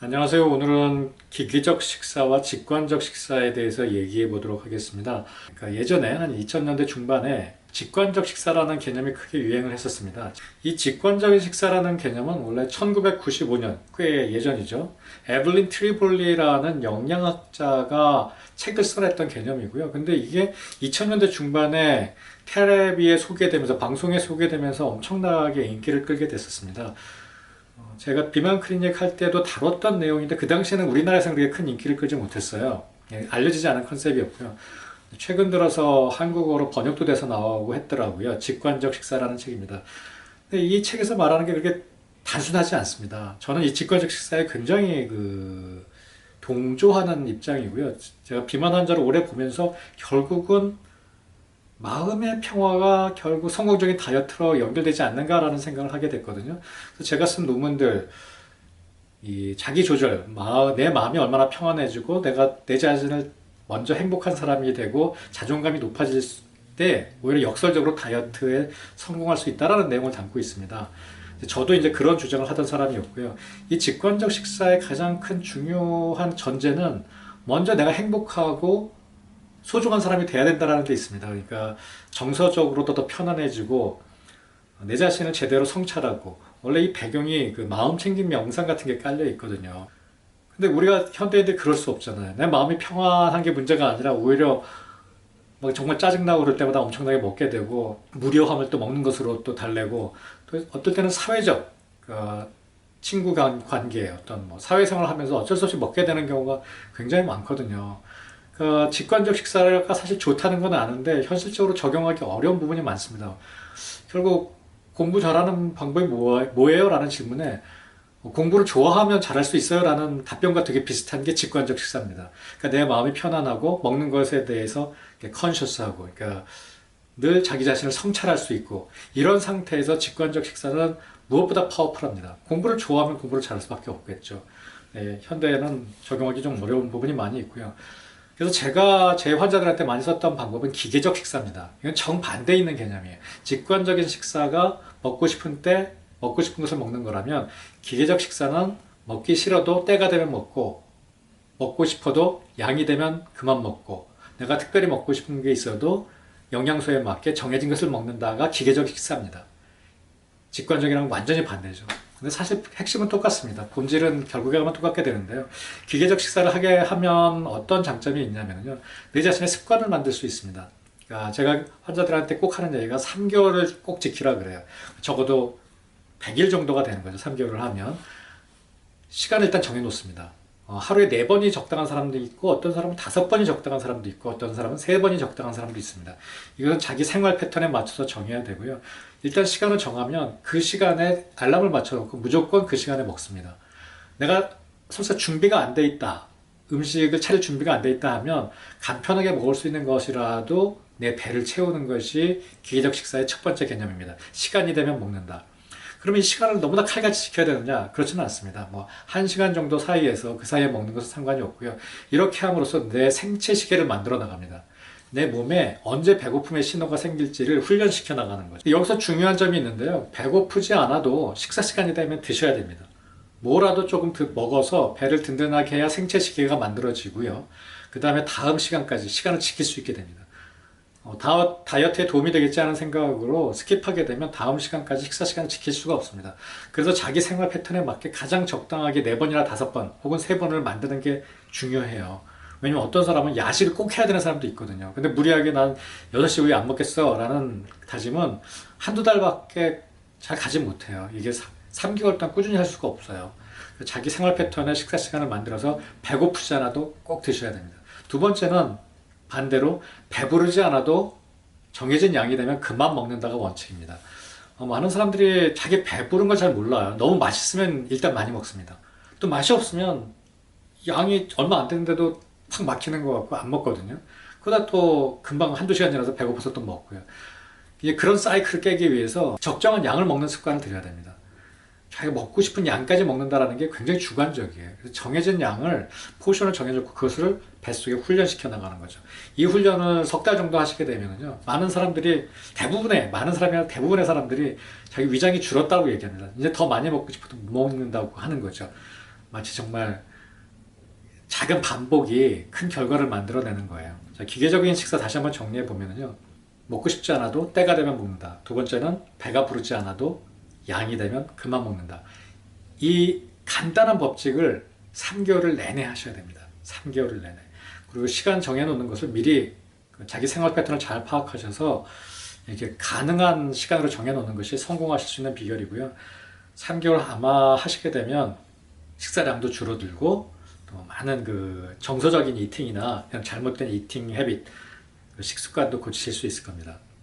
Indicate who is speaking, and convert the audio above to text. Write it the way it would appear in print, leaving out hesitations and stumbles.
Speaker 1: 안녕하세요. 오늘은 기계적 식사와 직관적 식사에 대해서 얘기해 보도록 하겠습니다. 그러니까 예전에 한 2000년대 중반에 직관적 식사라는 개념이 크게 유행을 했었습니다. 이 직관적인 식사라는 개념은 원래 1995년, 꽤 예전이죠. 에블린 트리볼리라는 영양학자가 책을 써냈던 개념이고요. 근데 이게 2000년대 중반에 텔레비에 소개되면서, 방송에 소개되면서 엄청나게 인기를 끌게 됐었습니다. 제가 비만 클리닉 할 때도 다뤘던 내용인데 그 당시에는 우리나라에서는 그렇게 큰 인기를 끌지 못했어요. 알려지지 않은 컨셉이었고요. 최근 들어서 한국어로 번역도 돼서 나오고 했더라고요. 직관적 식사라는 책입니다. 근데 이 책에서 말하는 게 그렇게 단순하지 않습니다. 저는 이 직관적 식사에 굉장히 동조하는 입장이고요. 제가 비만 환자를 오래 보면서 결국은 마음의 평화가 결국 성공적인 다이어트로 연결되지 않는가라는 생각을 하게 됐거든요. 그래서 제가 쓴 논문들, 이 자기 조절, 내 마음이 얼마나 평안해지고 내가 내 자신을 먼저 행복한 사람이 되고 자존감이 높아질 때 오히려 역설적으로 다이어트에 성공할 수 있다라는 내용을 담고 있습니다. 저도 이제 그런 주장을 하던 사람이었고요. 이 직관적 식사의 가장 큰 중요한 전제는 먼저 내가 행복하고 소중한 사람이 돼야 된다는 게 있습니다. 그러니까 정서적으로도 더 편안해지고 내 자신을 제대로 성찰하고, 원래 이 배경이 그 마음 챙김 명상 같은 게 깔려 있거든요. 근데 우리가 현대인들 그럴 수 없잖아요. 내 마음이 평안한 게 문제가 아니라 오히려 막 정말 짜증나고 그럴 때마다 엄청나게 먹게 되고, 무료함을 또 먹는 것으로 또 달래고, 또 어떨 때는 사회적 친구 간 관계, 어떤 뭐 사회생활을 하면서 어쩔 수 없이 먹게 되는 경우가 굉장히 많거든요. 직관적 식사가 사실 좋다는 건 아는데 현실적으로 적용하기 어려운 부분이 많습니다. 결국 공부 잘하는 방법이 뭐예요? 라는 질문에 공부를 좋아하면 잘할 수 있어요? 라는 답변과 되게 비슷한 게 직관적 식사입니다. 그러니까 내 마음이 편안하고 먹는 것에 대해서 컨셔스하고, 그러니까 늘 자기 자신을 성찰할 수 있고, 이런 상태에서 직관적 식사는 무엇보다 파워풀합니다. 공부를 좋아하면 공부를 잘할 수밖에 없겠죠. 네, 현대에는 적용하기 좀 어려운 부분이 많이 있고요. 그래서 제가 제 환자들한테 많이 썼던 방법은 기계적 식사입니다. 이건 정반대에 있는 개념이에요. 직관적인 식사가 먹고 싶은 때 먹고 싶은 것을 먹는 거라면, 기계적 식사는 먹기 싫어도 때가 되면 먹고, 먹고 싶어도 양이 되면 그만 먹고, 내가 특별히 먹고 싶은 게 있어도 영양소에 맞게 정해진 것을 먹는다가 기계적 식사입니다. 직관적이랑 완전히 반대죠. 근데 사실 핵심은 똑같습니다. 본질은 결국에 가면 똑같게 되는데요. 기계적 식사를 하게 하면 어떤 장점이 있냐면요, 내 자신의 습관을 만들 수 있습니다. 그러니까 제가 환자들한테 꼭 하는 얘기가 3개월을 꼭 지키라 그래요. 적어도 100일 정도가 되는 거죠. 3개월을 하면. 시간을 일단 정해 놓습니다. 하루에 4번이 적당한 사람도 있고, 어떤 사람은 5번이 적당한 사람도 있고, 어떤 사람은 3번이 적당한 사람도 있습니다. 이것은 자기 생활 패턴에 맞춰서 정해야 되고요. 일단 시간을 정하면 그 시간에 알람을 맞춰놓고 무조건 그 시간에 먹습니다. 내가 설사 준비가 안 돼 있다, 음식을 차릴 준비가 안 돼 있다 하면 간편하게 먹을 수 있는 것이라도 내 배를 채우는 것이 기계적 식사의 첫 번째 개념입니다. 시간이 되면 먹는다. 그러면 이 시간을 너무나 칼같이 지켜야 되느냐? 그렇지는 않습니다. 뭐 1시간 정도 사이에서 그 사이에 먹는 것은 상관이 없고요. 이렇게 함으로써 내 생체 시계를 만들어 나갑니다. 내 몸에 언제 배고픔의 신호가 생길지를 훈련시켜 나가는 거죠. 여기서 중요한 점이 있는데요. 배고프지 않아도 식사 시간이 되면 드셔야 됩니다. 뭐라도 조금 먹어서 배를 든든하게 해야 생체 시계가 만들어지고요. 그 다음에 다음 시간까지 시간을 지킬 수 있게 됩니다. 다이어트에 도움이 되겠지 하는 생각으로 스킵하게 되면 다음 시간까지 식사 시간을 지킬 수가 없습니다. 그래서 자기 생활 패턴에 맞게 가장 적당하게 4번이나 5번 혹은 3번을 만드는 게 중요해요. 왜냐면 어떤 사람은 야식을 꼭 해야 되는 사람도 있거든요. 근데 무리하게 난 6시 이후에 안 먹겠어 라는 다짐은 한두 달밖에 잘 가지 못해요. 이게 3개월 동안 꾸준히 할 수가 없어요. 자기 생활 패턴에 식사 시간을 만들어서 배고프지 않아도 꼭 드셔야 됩니다. 두 번째는 반대로 배부르지 않아도 정해진 양이 되면 그만 먹는다가 원칙입니다. 많은 사람들이 자기 배부른 걸 잘 몰라요. 너무 맛있으면 일단 많이 먹습니다. 또 맛이 없으면 양이 얼마 안 되는데도 팍 막히는 것 같고 안 먹거든요. 그러다 또 금방 한두 시간 지나서 배고파서 또 먹고요. 이제 그런 사이클을 깨기 위해서 적정한 양을 먹는 습관을 들여야 됩니다. 자기가 먹고 싶은 양까지 먹는다는 게 굉장히 주관적이에요. 그래서 정해진 양을, 포션을 정해줬고 그것을 뱃속에 훈련시켜 나가는 거죠. 이 훈련을 3달 정도 하시게 되면요, 많은 사람들이, 많은 사람이 대부분의 사람들이 자기 위장이 줄었다고 얘기합니다. 이제 더 많이 먹고 싶어도 못 먹는다고 하는 거죠. 마치 정말 작은 반복이 큰 결과를 만들어내는 거예요. 자, 기계적인 식사 다시 한번 정리해 보면요. 먹고 싶지 않아도 때가 되면 먹는다. 두 번째는 배가 부르지 않아도 양이 되면 그만 먹는다. 이 간단한 법칙을 3개월을 내내 하셔야 됩니다. 3개월을 내내. 그리고 시간 정해놓는 것을 미리 자기 생활 패턴을 잘 파악하셔서 이렇게 가능한 시간으로 정해놓는 것이 성공하실 수 있는 비결이고요. 3개월 아마 하시게 되면 식사량도 줄어들고 또 많은 그 정서적인 이팅이나 그냥 잘못된 이팅 헤빗, 식습관도 고치실 수 있을 겁니다.